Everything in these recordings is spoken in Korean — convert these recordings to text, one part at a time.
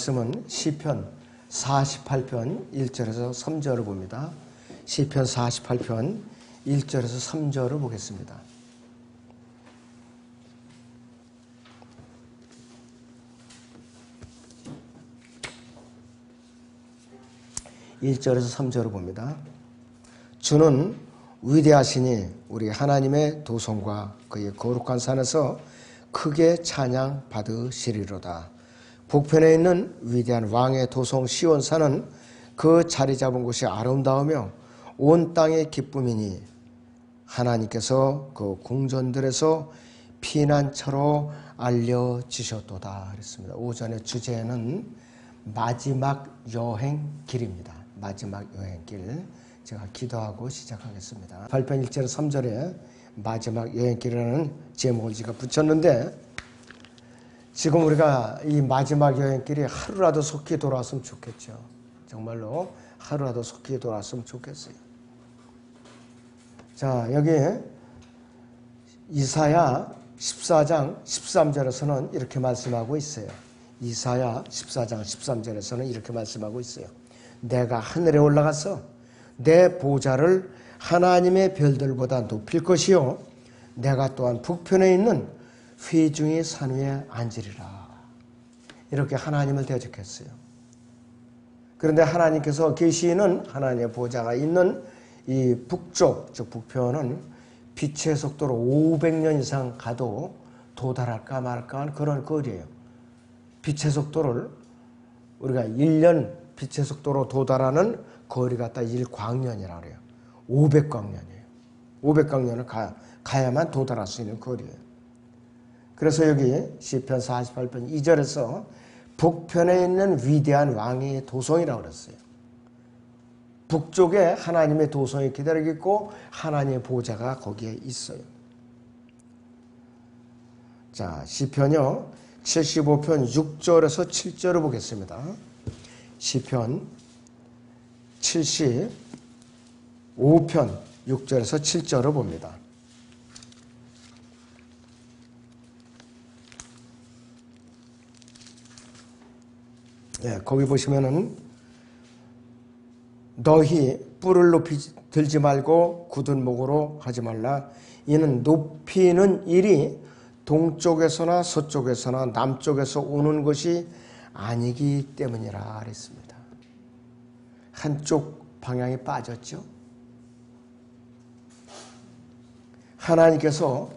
말씀은 시편 48편 1절에서 3절을 봅니다. 시편 48편 1절에서 3절을 보겠습니다. (1절에서) (3절을) 봅니다. 주는 위대하시니 우리 하나님의 도성과 그의 거룩한 산에서 크게 찬양 받으시리로다. 북편에 있는 위대한 왕의 도성 시온산은 그 자리 잡은 곳이 아름다우며 온 땅의 기쁨이니 하나님께서 그 궁전들에서 피난처로 알려지셨도다 그랬습니다. 오전의 주제는 마지막 여행길입니다. 마지막 여행길. 제가 기도하고 시작하겠습니다. 8편 1절 3절에 마지막 여행길이라는 제목을 제가 붙였는데, 지금 우리가 이 마지막 여행길이 하루라도 속히 돌아왔으면 좋겠죠. 정말로 하루라도 속히 돌아왔으면 좋겠어요. 자, 여기 이사야 14장 13절에서는 이렇게 말씀하고 있어요. 이사야 14장 13절에서는 이렇게 말씀하고 있어요. 내가 하늘에 올라가서 내 보좌를 하나님의 별들보다 높일 것이요 내가 또한 북편에 있는 회중의 산 위에 앉으리라. 이렇게 하나님을 대적했어요. 그런데 하나님께서 계시는 하나님의 보좌가 있는 이 북쪽, 즉 북편은 빛의 속도로 500년 이상 가도 도달할까 말까 하는 그런 거리예요. 빛의 속도를 우리가 1년 빛의 속도로 도달하는 거리가 딱 1광년이라고 그래요. 500광년이에요. 500광년을 가야만 도달할 수 있는 거리예요. 그래서 여기 시편 48편 2절에서 북편에 있는 위대한 왕의 도성이라고 그랬어요. 북쪽에 하나님의 도성이 기다리고 있고 하나님의 보좌가 거기에 있어요. 자, 시편요 75편 6절에서 7절을 보겠습니다. 시편 75편 6절에서 7절을 봅니다. 네, 거기 보시면은 너희 뿔을 높이 들지 말고 굳은 목으로 하지 말라. 이는 높이는 일이 동쪽에서나 서쪽에서나 남쪽에서 오는 것이 아니기 때문이라 그랬습니다. 한쪽 방향이 빠졌죠. 하나님께서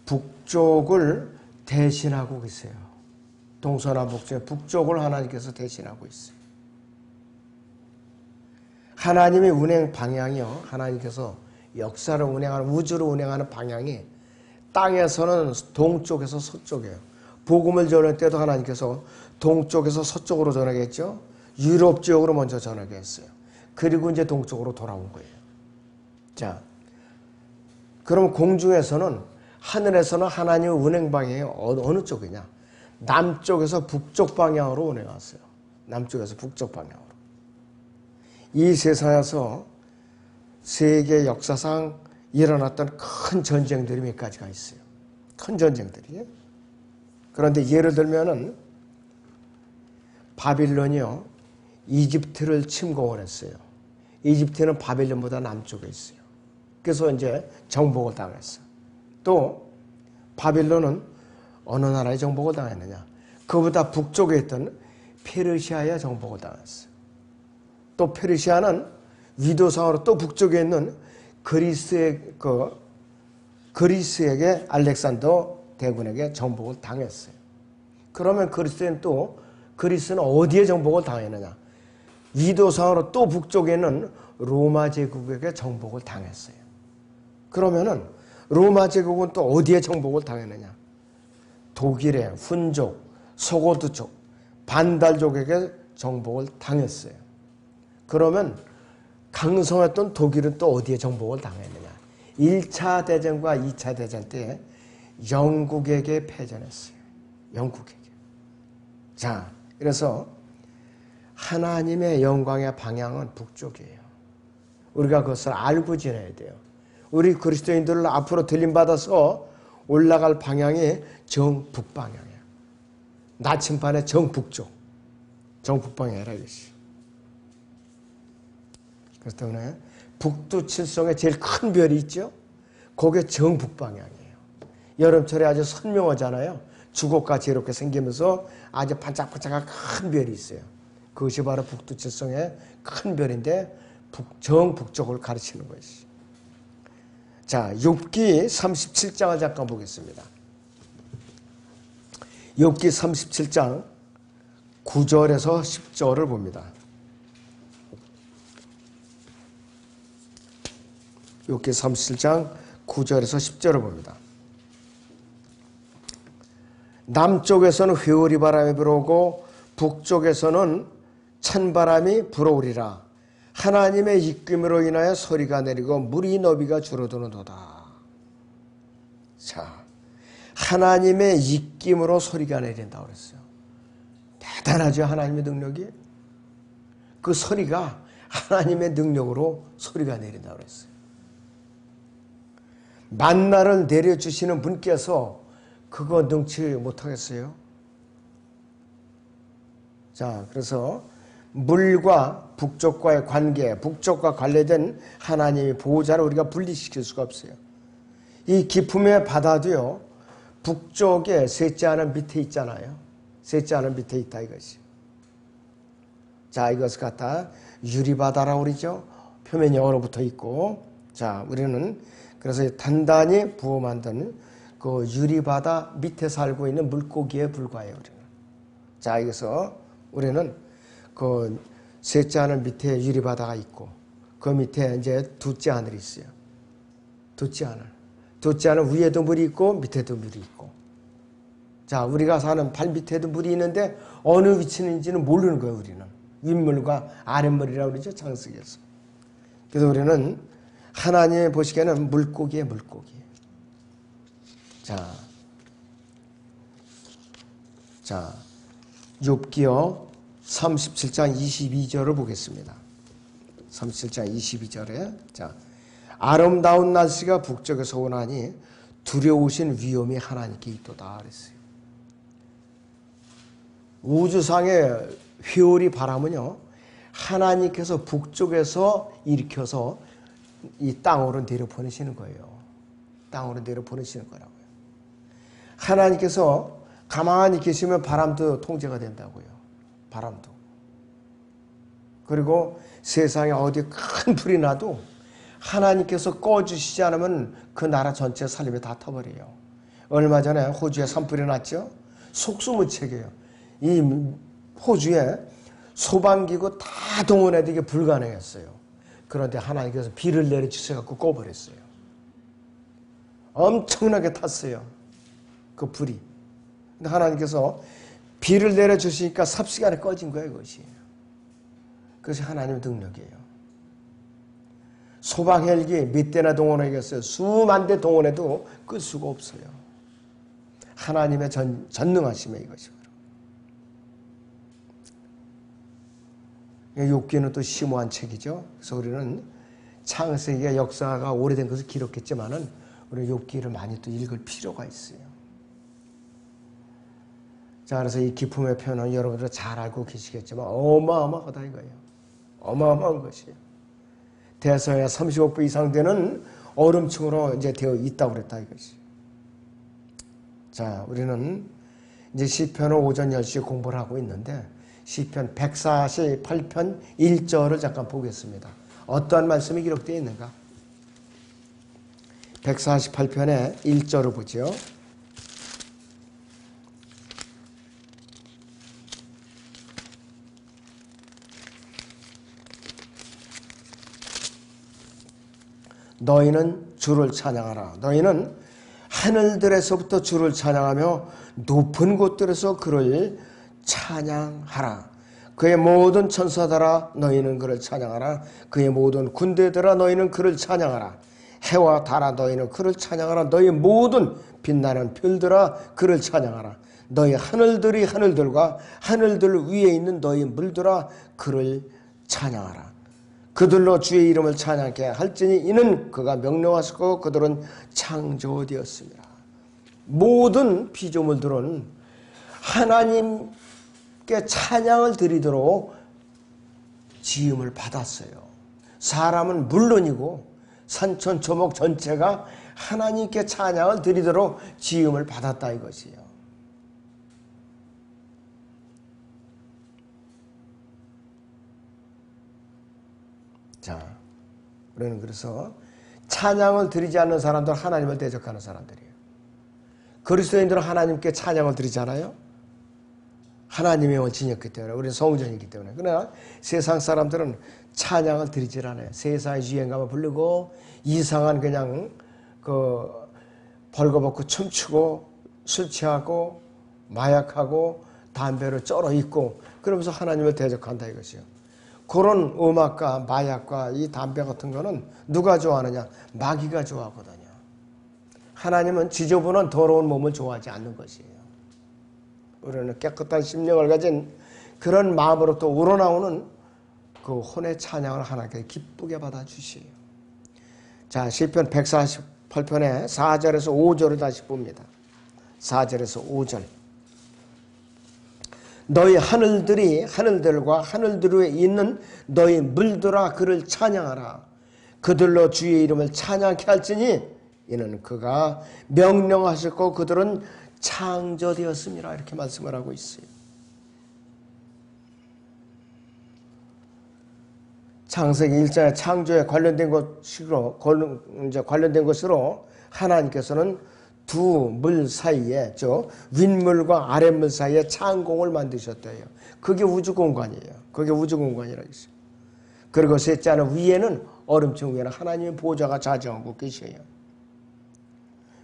북쪽을 대신하고 계세요. 동서남북 중에 북쪽을 하나님께서 대신하고 있어요. 하나님의 운행 방향이요, 하나님께서 역사를 운행하는, 우주를 운행하는 방향이 땅에서는 동쪽에서 서쪽이에요. 복음을 전할 때도 하나님께서 동쪽에서 서쪽으로 전하겠죠. 유럽 지역으로 먼저 전하게 했어요. 그리고 이제 동쪽으로 돌아온 거예요. 자, 그럼 공중에서는, 하늘에서는 하나님의 운행 방향이 어느 쪽이냐? 남쪽에서 북쪽 방향으로 운행했어요. 남쪽에서 북쪽 방향으로. 이 세상에서 세계 역사상 일어났던 큰 전쟁들이 몇 가지가 있어요. 큰 전쟁들이. 그런데 예를 들면은 바빌론이요, 이집트를 침공을 했어요. 이집트는 바빌론보다 남쪽에 있어요. 그래서 이제 정복을 당했어요. 또 바빌론은 어느 나라에 정복을 당했느냐? 그보다 북쪽에 있던 페르시아에 정복을 당했어요. 또 페르시아는 위도상으로 또 북쪽에 있는 그리스에게 알렉산더 대군에게 정복을 당했어요. 그러면 그리스는 어디에 정복을 당했느냐? 위도상으로 또 북쪽에 있는 로마 제국에게 정복을 당했어요. 그러면은 로마 제국은 또 어디에 정복을 당했느냐? 독일의 훈족, 서고드 쪽, 반달족에게 정복을 당했어요. 그러면 강성했던 독일은 또 어디에 정복을 당했느냐? 1차 대전과 2차 대전 때 영국에게 패전했어요. 영국에게. 자, 그래서 하나님의 영광의 방향은 북쪽이에요. 우리가 그것을 알고 지내야 돼요. 우리 그리스도인들 앞으로 들림받아서 올라갈 방향이 정북방향이에요. 나침반의 정북쪽. 정북방향이라 이것이. 그렇기 때문에 북두칠성에 제일 큰 별이 있죠. 그게 정북방향이에요. 여름철에 아주 선명하잖아요. 주걱같이 이렇게 생기면서 아주 반짝반짝한 큰 별이 있어요. 그것이 바로 북두칠성의 큰 별인데 정북쪽을 가르치는 것이. 자, 욥기 37장을 잠깐 보겠습니다. 욥기 37장 9절에서 10절을 봅니다. 욥기 37장 9절에서 10절을 봅니다. 남쪽에서는 회오리 바람이 불어오고 북쪽에서는 찬바람이 불어오리라. 하나님의 입김으로 인하여 소리가 내리고 물이 너비가 줄어드는도다. 자, 하나님의 입김으로 소리가 내린다고 그랬어요. 대단하죠, 하나님의 능력이. 그 소리가 하나님의 능력으로 소리가 내린다고 그랬어요. 만나를 내려주시는 분께서 그거 능치 못하겠어요? 자, 그래서 물과 북쪽과의 관계, 북쪽과 관련된 하나님의 보호자를 우리가 분리시킬 수가 없어요. 이 기품의 바다도요, 북쪽에 셋째 하늘 밑에 있잖아요. 셋째 하늘 밑에 있다 이것이. 자, 이것을 갖다 유리바다라고 그러죠. 표면이 얼어붙어 있고. 자, 우리는 그래서 단단히 부어 만든 그 유리바다 밑에 살고 있는 물고기에 불과해요. 우리는. 자, 여기서 우리는 그 셋째 하늘 밑에 유리바다가 있고 그 밑에 이제 둘째 하늘이 있어요. 둘째 하늘. 둘째 하늘 위에도 물이 있고 밑에도 물이 있고. 자, 우리가 사는 발 밑에도 물이 있는데 어느 위치인지는 모르는 거예요. 우리는. 윗물과 아랫물이라고 그러죠. 창세기에서. 그래서 우리는 하나님이 보시기에는 물고기의 물고기. 자, 욥기요 37장 22절을 보겠습니다. 37장 22절에 자, 아름다운 날씨가 북쪽에서 오나니 두려우신 위엄이 하나님께 있도다 그랬어요. 우주상의 회오리 바람은요, 하나님께서 북쪽에서 일으켜서 이 땅으로 내려 보내시는 거예요. 땅으로 내려 보내시는 거라고요. 하나님께서 가만히 계시면 바람도 통제가 된다고요. 바람도. 그리고 세상에 어디 큰 불이 나도 하나님께서 꺼주시지 않으면 그 나라 전체 살림이 다 타버려요. 얼마 전에 호주에 산불이 났죠. 속수무책이에요. 이 호주에 소방기구 다 동원해도 이게 불가능했어요. 그런데 하나님께서 비를 내려주셔서 꺼버렸어요. 엄청나게 탔어요. 그 불이. 근데 하나님께서 비를 내려주시니까 삽시간에 꺼진 거예요, 그것이. 그것이 하나님의 능력이에요. 소방 헬기 몇 대나 동원하겠어요. 수만 대 동원해도 끌 수가 없어요. 하나님의 전능하심에 이것이. 욥기는 또 심오한 책이죠. 그래서 우리는 창세기의 역사가 오래된 것을 기록했지만은 우리 욥기를 많이 또 읽을 필요가 있어요. 자, 그래서 이 기품의 표현은 여러분들 잘 알고 계시겠지만 어마어마하다 이거예요. 어마어마한 것이에요. 대서에 35배 이상 되는 얼음층으로 이제 되어 있다고 그랬다 이것이. 자, 우리는 이제 시편을 오전 10시에 공부를 하고 있는데 시편 148편 1절을 잠깐 보겠습니다. 어떠한 말씀이 기록되어 있는가? 148편의 1절을 보죠. 너희는 주를 찬양하라. 너희는 하늘들에서부터 주를 찬양하며 높은 곳들에서 그를 찬양하라. 그의 모든 천사들아 너희는 그를 찬양하라. 그의 모든 군대들아 너희는 그를 찬양하라. 해와 달아 너희는 그를 찬양하라. 너희 모든 빛나는 별들아 그를 찬양하라. 너희 하늘들이 하늘들과 하늘들 위에 있는 너희 물들아 그를 찬양하라. 그들로 주의 이름을 찬양케 할지니 이는 그가 명령하셨고 그들은 창조되었습니다. 모든 피조물들은 하나님 하나님께 찬양을 드리도록 지음을 받았어요. 사람은 물론이고 산천초목 전체가 하나님께 찬양을 드리도록 지음을 받았다 이것이에요. 자, 우리는 그래서 찬양을 드리지 않는 사람들은 하나님을 대적하는 사람들이에요. 그리스도인들은 하나님께 찬양을 드리잖아요. 하나님의 원칙이었기 때문에, 우리는 성전이기 때문에. 그러나 세상 사람들은 찬양을 드리질 않아요. 세상의 유행가만 부르고 이상한 그냥 벌거벗고 춤추고 술 취하고 마약하고 담배를 쩔어 입고 그러면서 하나님을 대적한다 이것이요. 그런 음악과 마약과 이 담배 같은 거는 누가 좋아하느냐? 마귀가 좋아하거든요. 하나님은 지저분한 더러운 몸을 좋아하지 않는 것이에요. 우리는 깨끗한 심령을 가진 그런 마음으로 또 우러나오는 그 혼의 찬양을 하나님께 기쁘게 받아주시에요. 자, 시편 148편의 4절에서 5절을 다시 봅니다. 4절에서 5절. 너희 하늘들이 하늘들과 하늘들 위에 있는 너희 물들아 그를 찬양하라. 그들로 주의 이름을 찬양케 할지니 이는 그가 명령하셨고 그들은 창조되었습니다. 이렇게 말씀을 하고 있어요. 창세기 1장의 창조에 관련된 것으로 하나님께서는 두 물 사이에, 윗물과 아랫물 사이에 창공을 만드셨대요. 그게 우주 공간이에요. 그게 우주 공간이라고 했어요. 그리고 셋째 하늘 위에는 얼음층 위에는 하나님의 보좌가 좌정하고 계셔요.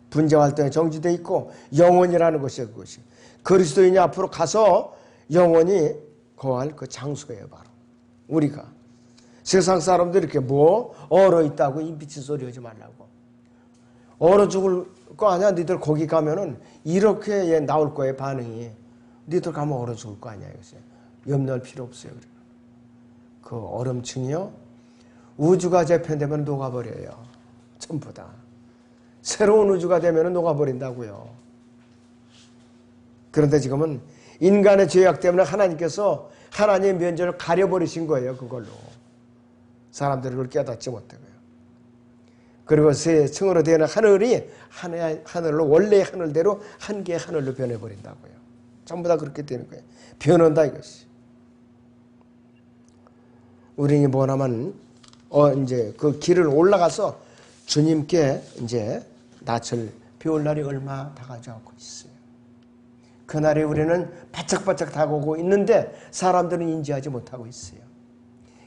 분재 활동에 정지되어 있고 영원이라는 것이 그것이. 그리스도인이 앞으로 가서 영원히 거할 그 장소예요, 바로. 우리가. 세상 사람들이 이렇게 얼어 있다고 이 미친 소리 하지 말라고. 얼어 죽을 거 아니야? 니들 거기 가면은 이렇게 나올 거예요, 반응이. 니들 가면 얼어 죽을 거 아니야, 이것이. 염려할 필요 없어요. 그 얼음층이요, 우주가 재편되면 녹아버려요. 전부 다. 새로운 우주가 되면 녹아버린다고요. 그런데 지금은 인간의 죄악 때문에 하나님께서 하나님의 면전을 가려버리신 거예요. 그걸로. 사람들이 그걸 깨닫지 못하고요. 그리고 새 층으로 되는 하늘이 하늘로 원래의 하늘대로 한 개의 하늘로 변해버린다고요. 전부 다 그렇게 되는 거예요. 변한다 이것이. 우리는 뭐냐면 이제 그 길을 올라가서 주님께 이제 낯을 배울 날이 얼마 다가져가고 있어요. 그날에 우리는 바짝바짝 다가오고 있는데 사람들은 인지하지 못하고 있어요.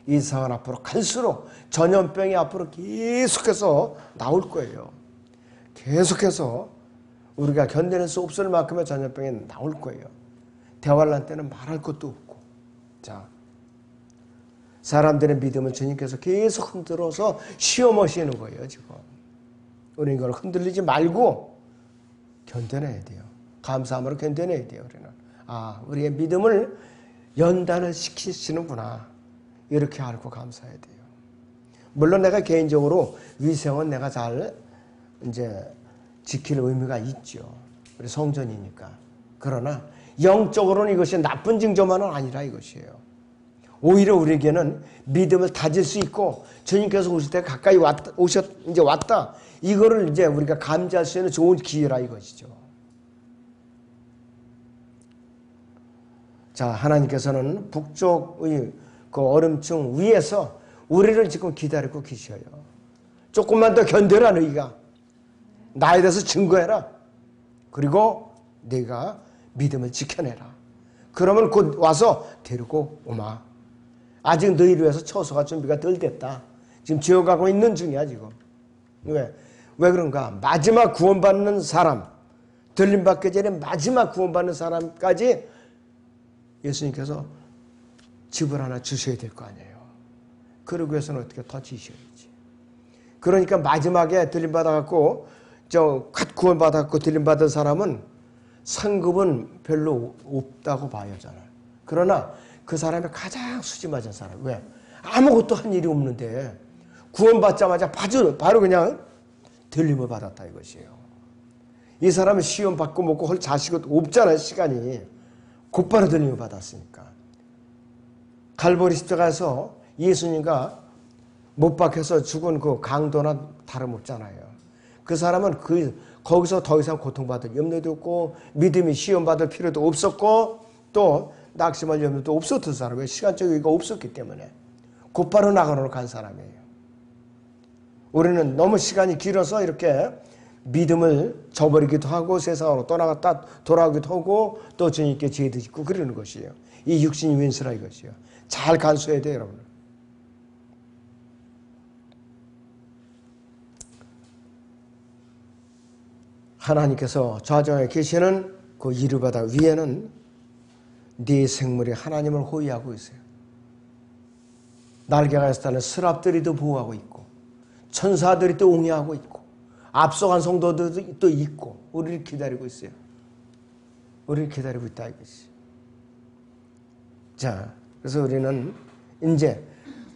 이 세상 앞으로 갈수록 전염병이 앞으로 계속해서 나올 거예요. 계속해서 우리가 견뎌낼 수 없을 만큼의 전염병이 나올 거예요. 대환란 때는 말할 것도 없고. 자, 사람들의 믿음은 주님께서 계속 흔들어서 시험하시는 거예요, 지금. 우리는 이걸 흔들리지 말고 견뎌내야 돼요. 감사함으로 견뎌내야 돼요, 우리는. 우리의 믿음을 연단을 시키시는구나. 이렇게 알고 감사해야 돼요. 물론 내가 개인적으로 위생은 내가 잘 이제 지킬 의무가 있죠. 우리 성전이니까. 그러나 영적으로는 이것이 나쁜 징조만은 아니라 이것이에요. 오히려 우리에게는 믿음을 다질 수 있고 주님께서 오실 때 가까이 이제 왔다. 이거를 이제 우리가 감지할 수 있는 좋은 기회라 이것이죠. 자, 하나님께서는 북쪽의 그 얼음층 위에서 우리를 지금 기다리고 계셔요. 조금만 더 견뎌라 너희가. 나에 대해서 증거해라. 그리고 네가 믿음을 지켜내라. 그러면 곧 와서 데리고 오마. 아직 너희를 위해서 처소가 준비가 덜 됐다. 지금 지어가고 있는 중이야 지금. 왜 그런가? 마지막 구원받는 사람, 들림받기 전에 마지막 구원받는 사람까지 예수님께서 집을 하나 주셔야 될 거 아니에요. 그러기 위해서는 어떻게 더 지셔야지. 그러니까 마지막에 들림받아갖고 갓 구원받았고 들림받은 사람은 상급은 별로 없다고 봐요 저는. 그러나 그 사람이 가장 수지 맞은 사람. 왜? 아무것도 한 일이 없는데 구원받자마자 바로 그냥 들림을 받았다 이것이에요. 이 사람은 시험 받고 먹고 할 자식은 없잖아요. 시간이. 곧바로 들림을 받았으니까. 갈보리 십자가에서 예수님과 못 박혀서 죽은 그 강도나 다름없잖아요. 그 사람은 거기서 더 이상 고통받을 염려도 없고 믿음이 시험받을 필요도 없었고 또 낙심할 염려도 없었던 사람이에요. 시간적 여유가 없었기 때문에 곧바로 나가로 간 사람이에요. 우리는 너무 시간이 길어서 이렇게 믿음을 저버리기도 하고 세상으로 떠나갔다 돌아오기도 하고 또 주님께 죄도 짓고 그러는 것이에요. 이 육신이 웬수라 이것이요. 잘 간수해야 돼요, 여러분. 하나님께서 좌정에 계시는 그 이르바다 위에는 네 생물이 하나님을 호위하고 있어요. 날개가 있다는 스랍들이 또 보호하고 있고 천사들이 또 옹이하고 있고 앞서간 성도들도 또 있고 우리를 기다리고 있어요. 우리를 기다리고 있다 이것이. 자, 그래서 우리는 이제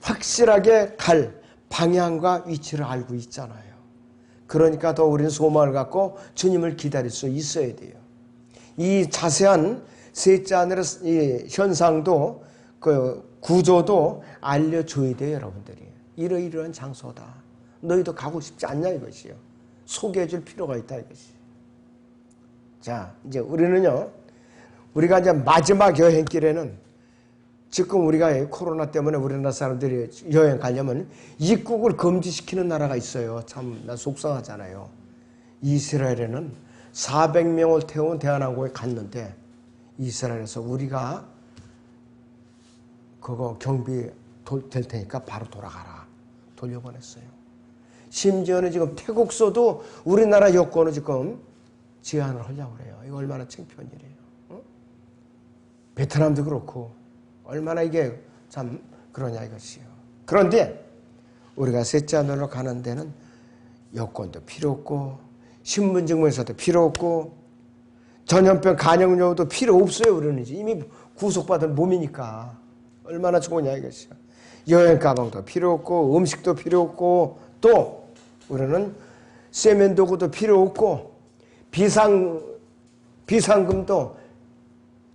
확실하게 갈 방향과 위치를 알고 있잖아요. 그러니까 더 우리는 소망을 갖고 주님을 기다릴 수 있어야 돼요. 이 자세한 셋째 하늘의 이 현상도 그 구조도 알려줘야 돼요, 여러분들이. 이러이러한 장소다. 너희도 가고 싶지 않냐 이것이요. 소개해 줄 필요가 있다 이것이. 자, 이제 우리는요. 우리가 이제 마지막 여행길에는 지금 우리가 코로나 때문에 우리나라 사람들이 여행 가려면 입국을 금지시키는 나라가 있어요. 참 나 속상하잖아요. 이스라엘에는 400명을 태운 대한항공에 갔는데 이스라엘에서 우리가 그거 경비 될 테니까 바로 돌아가라. 돌려보냈어요. 심지어는 지금 태국서도 우리나라 여권을 지금 제한을 하려고 그래요. 이거 얼마나 창피한 일이에요. 어? 베트남도 그렇고 얼마나 이게 참 그러냐 이것이요. 그런데 우리가 셋째 하늘로 가는 데는 여권도 필요 없고 신분증명서도 필요 없고 전염병 간염료도 필요 없어요. 우리는 이미 구속받은 몸이니까 얼마나 좋으냐 이것이요. 여행 가방도 필요 없고 음식도 필요 없고 또 우리는 세면도구도 필요 없고 비상금도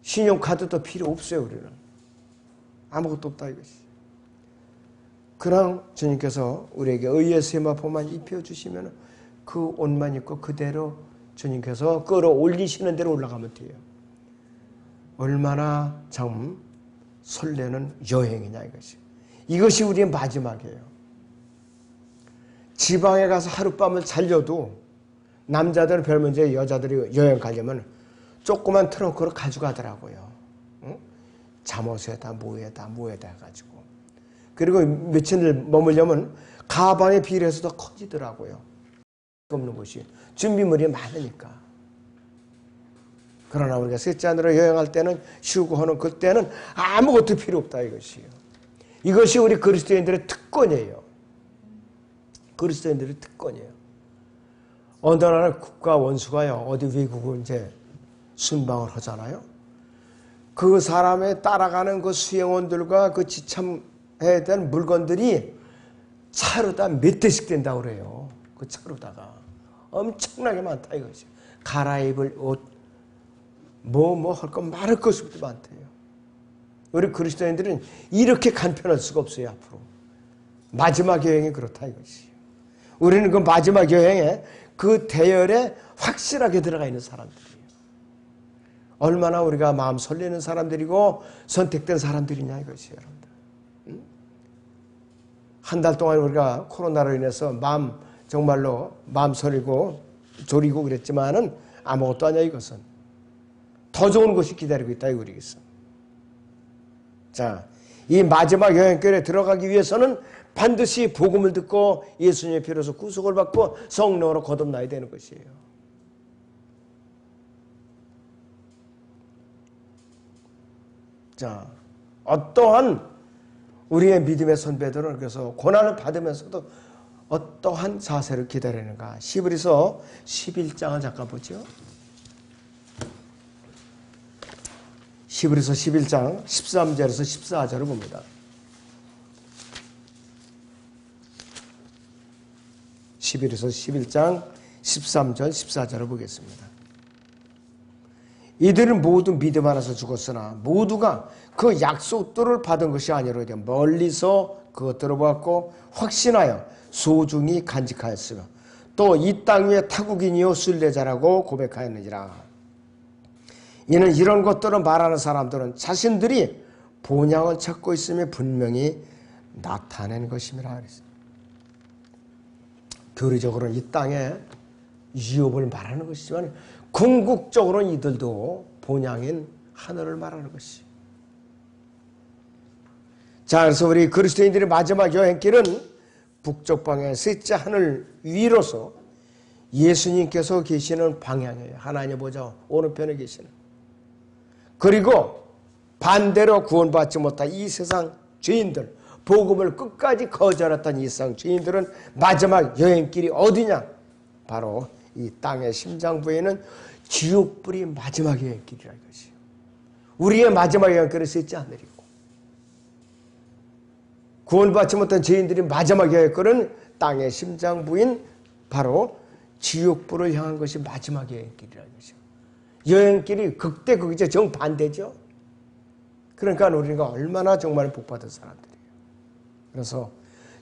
신용카드도 필요 없어요. 우리는 아무것도 없다 이것이. 그냥 주님께서 우리에게 의의 세마포만 입혀주시면 그 옷만 입고 그대로 주님께서 끌어올리시는 대로 올라가면 돼요. 얼마나 참 설레는 여행이냐 이것이. 이것이 우리의 마지막이에요. 지방에 가서 하룻밤을 살려도 남자들은 별 문제, 여자들이 여행 가려면 조그만 트렁크로 가져가더라고요. 응? 잠옷에다 뭐에다 해가지고. 그리고 며칠 머물려면 가방에 비례해서 더 커지더라고요. 없는 것이 준비물이 많으니까. 그러나 우리가 셋째 하늘로 여행할 때는 쉬고 하는 그때는 아무것도 필요 없다 이것이에요. 이것이 우리 그리스도인들의 특권이에요. 그리스도인들의 특권이에요. 어느 나라 국가 원수가요 어디 외국을 이제 순방을 하잖아요. 그 사람에 따라가는 그 수행원들과 그 지참해야 될 물건들이 차로다 몇 대씩 된다고 그래요. 그 차로다가 엄청나게 많다 이것이. 갈아입을 옷, 할 것 말할 것부터 많대요. 우리 그리스도인들은 이렇게 간편할 수가 없어요. 앞으로 마지막 여행이 그렇다 이것이. 우리는 그 마지막 여행에 그 대열에 확실하게 들어가 있는 사람들이에요. 얼마나 우리가 마음 설레는 사람들이고 선택된 사람들이냐 이것이에요. 여러분들. 한 달 동안 우리가 코로나로 인해서 정말로 마음 설리고 졸이고 그랬지만은 아무것도 아니야 이것은. 더 좋은 것이 기다리고 있다 이거겠어. 자, 이 마지막 여행길에 들어가기 위해서는 반드시 복음을 듣고 예수님의 피로서 구속을 받고 성령으로 거듭나야 되는 것이에요. 자, 어떠한 우리의 믿음의 선배들은 그래서 고난을 받으면서도 어떠한 자세를 기다리는가. 히브리서 11장을 잠깐 보죠. 히브리서 11장 13절에서 14절을 봅니다. 히브리서 11장 13절 14절을 보겠습니다. 이들은 모두 믿음 안에서 죽었으나 모두가 그 약속들을 받은 것이 아니로되 멀리서 그것들을 보았고 확신하여 소중히 간직하였으며 또 이 땅 위에 타국인이요 순례자라고 고백하였느니라. 이는 이런 것들을 말하는 사람들은 자신들이 본향을 찾고 있음에 분명히 나타낸 것임이라 그랬어요. 교리적으로는 이 땅에 유업을 말하는 것이지만 궁극적으로는 이들도 본향인 하늘을 말하는 것이. 자, 그래서 우리 그리스도인들의 마지막 여행길은 북쪽 방향 셋째 하늘 위로서 예수님께서 계시는 방향이에요. 하나님 보좌 오른편에 계시는. 그리고 반대로 구원받지 못한 이 세상 죄인들, 복음을 끝까지 거절했던 이 세상 죄인들은 마지막 여행길이 어디냐? 바로 이 땅의 심장부에 있는 지옥불이 마지막 여행길이라는 것이에요. 우리의 마지막 여행길은 셋째 하늘이고 구원받지 못한 죄인들이 마지막 여행길은 땅의 심장부인 바로 지옥불을 향한 것이 마지막 여행길이라는 것이죠. 여행길이 극대극이죠. 정반대죠. 그러니까 우리가 얼마나 정말 복받은 사람들이에요. 그래서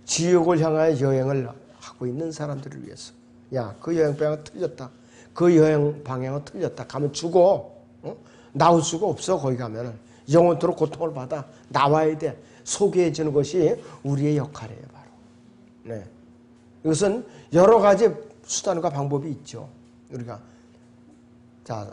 지옥을 향하여 여행을 하고 있는 사람들을 위해서 야, 그 여행 방향은 틀렸다. 그 여행 방향은 틀렸다. 가면 죽어. 나올 수가 없어. 거기 가면은 영원토록 고통을 받아. 나와야 돼. 소개해 주는 것이 우리의 역할이에요. 바로. 네. 이것은 여러 가지 수단과 방법이 있죠. 우리가 자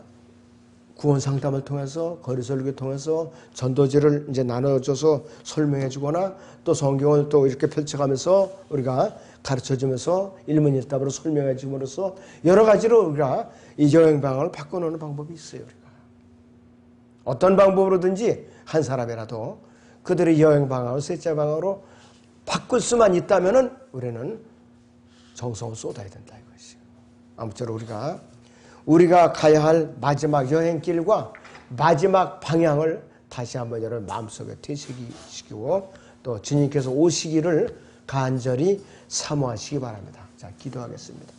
구원 상담을 통해서 거리 설교를 통해서 전도지를 이제 나눠줘서 설명해 주거나 또 성경을 또 이렇게 펼쳐가면서 우리가 가르쳐 주면서 일문일답으로 설명해 줌으로써 여러 가지로 우리가 이 여행 방향을 바꿔놓는 방법이 있어요. 우리가 어떤 방법으로든지 한 사람이라도 그들의 여행 방향을 셋째 방향으로 바꿀 수만 있다면은 우리는 정성을 쏟아야 된다 이것이에요. 아무쪼록 우리가 가야 할 마지막 여행길과 마지막 방향을 다시 한번 여러분 마음속에 되새기시키고 또 주님께서 오시기를 간절히 사모하시기 바랍니다. 자, 기도하겠습니다.